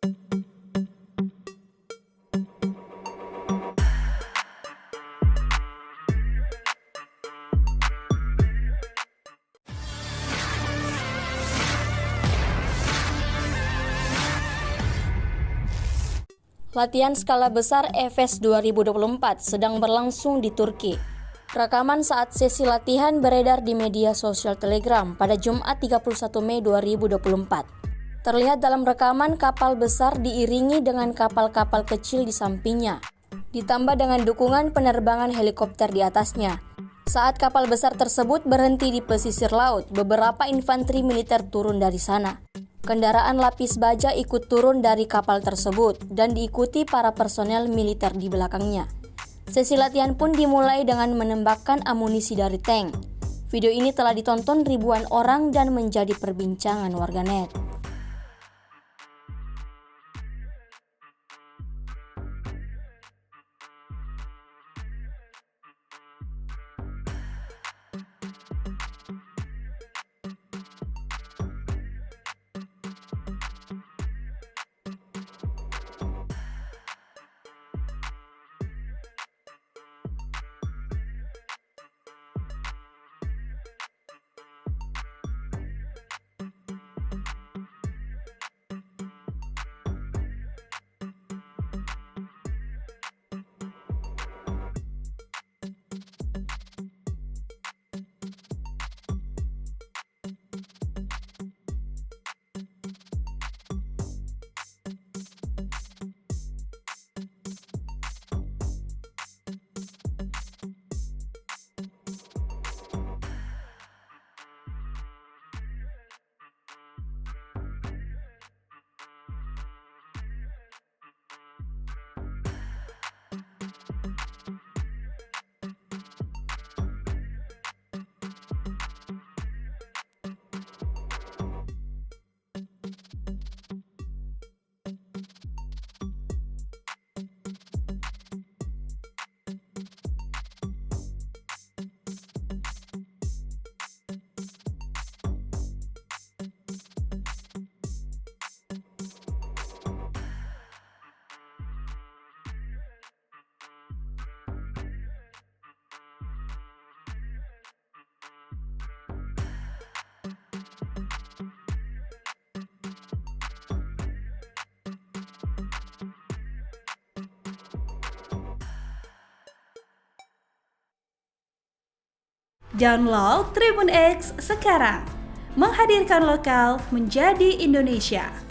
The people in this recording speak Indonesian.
Latihan skala besar EVEST 2024 sedang berlangsung di Turki. Rekaman saat sesi latihan beredar di media sosial Telegram pada Jumat 31 Mei 2024. Terlihat dalam rekaman kapal besar diiringi dengan kapal-kapal kecil di sampingnya, ditambah dengan dukungan penerbangan helikopter di atasnya. Saat kapal besar tersebut berhenti di pesisir laut, beberapa infanteri militer turun dari sana. Kendaraan lapis baja ikut turun dari kapal tersebut dan diikuti para personel militer di belakangnya. Sesi latihan pun dimulai dengan menembakkan amunisi dari tank. Video ini telah ditonton ribuan orang dan menjadi perbincangan warganet. Download Tribun X sekarang, menghadirkan lokal menjadi Indonesia.